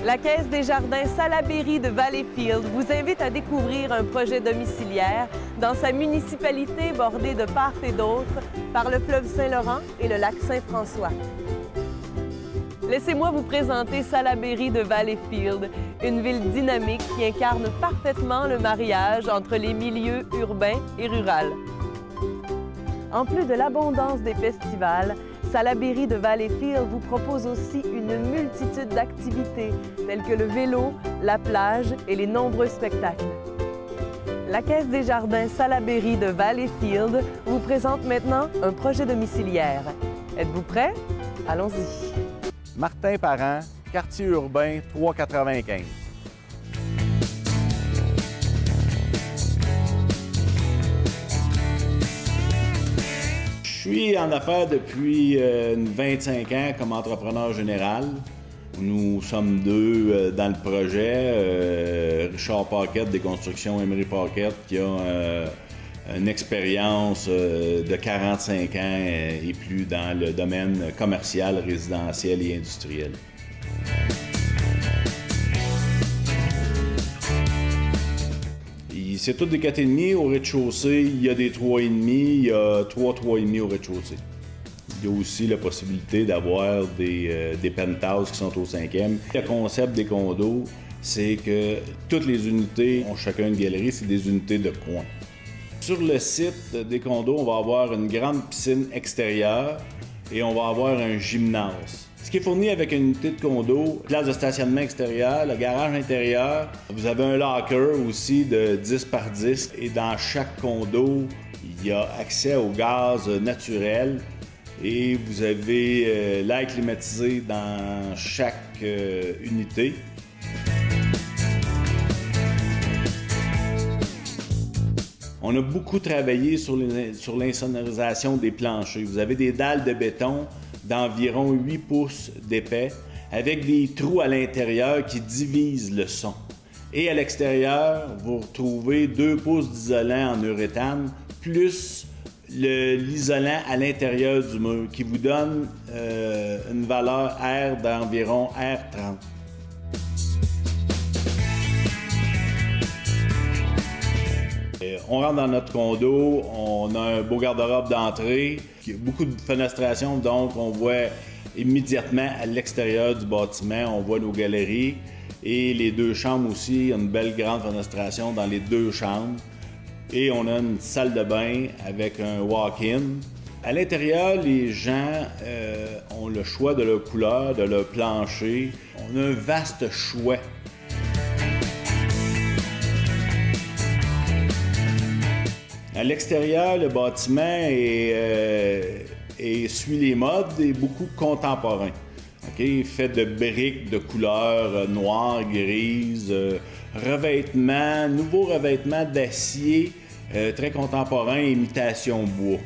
La Caisse des jardins Salaberry de Valleyfield vous invite à découvrir un projet domiciliaire dans sa municipalité bordée de part et d'autre par le fleuve Saint-Laurent et le lac Saint-François. Laissez-moi vous présenter Salaberry de Valleyfield, une ville dynamique qui incarne parfaitement le mariage entre les milieux urbains et ruraux. En plus de l'abondance des festivals, Salaberry de Valleyfield vous propose aussi une multitude d'activités telles que le vélo, la plage et les nombreux spectacles. La Caisse des jardins Salaberry de Valleyfield vous présente maintenant un projet domiciliaire. Êtes-vous prêts? Allons-y! Martin Parent, quartier urbain 395. Je suis en affaires depuis 25 ans comme entrepreneur général. Nous sommes deux dans le projet. Richard Paquette des constructions Emery Paquette qui a une expérience de 45 ans et plus dans le domaine commercial, résidentiel et industriel. C'est tous des 4,5 au rez-de-chaussée. Il y a des 3,5, il y a 3,5 au rez-de-chaussée. Il y a aussi la possibilité d'avoir des penthouses qui sont au 5e. Le concept des condos, c'est que toutes les unités ont chacun une galerie, c'est des unités de coin. Sur le site des condos, on va avoir une grande piscine extérieure et on va avoir un gymnase. Ce qui est fourni avec une unité de condo, place de stationnement extérieur, le garage intérieur. Vous avez un locker aussi de 10 par 10 et dans chaque condo, il y a accès au gaz naturel et vous avez l'air climatisé dans chaque unité. On a beaucoup travaillé sur l'insonorisation des planchers. Vous avez des dalles de béton d'environ 8 pouces d'épais avec des trous à l'intérieur qui divisent le son. Et à l'extérieur, vous retrouvez 2 pouces d'isolant en uréthane plus l'isolant à l'intérieur du mur qui vous donne une valeur R d'environ R30. On rentre dans notre condo, on a un beau garde-robe d'entrée, beaucoup de fenestration, donc on voit immédiatement à l'extérieur du bâtiment, on voit nos galeries et les deux chambres aussi, il y a une belle grande fenestration dans les deux chambres et on a une salle de bain avec un walk-in. À l'intérieur, les gens ont le choix de leur couleur, de leur plancher. On a un vaste choix. À l'extérieur, le bâtiment suit les modes et beaucoup contemporain. Okay? Fait de briques de couleur noire, grise, revêtement, nouveau revêtement d'acier très contemporain, imitation bois.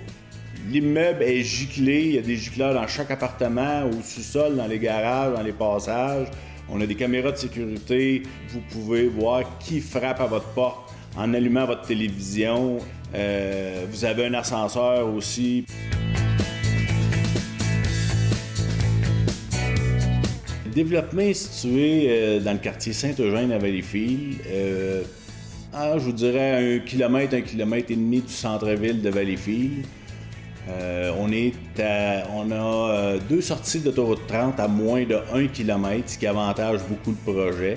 L'immeuble est giclé, il y a des gicleurs dans chaque appartement, au sous-sol, dans les garages, dans les passages. On a des caméras de sécurité, vous pouvez voir qui frappe à votre porte en allumant votre télévision. Vous avez un ascenseur aussi. Le développement est situé dans le quartier Saint-Eugène à Valleyfield. Je vous dirais à 1 km, 1,5 km du centre-ville de Valleyfield. On a 2 sorties d'autoroute 30 à moins de 1 km, ce qui avantage beaucoup le projet.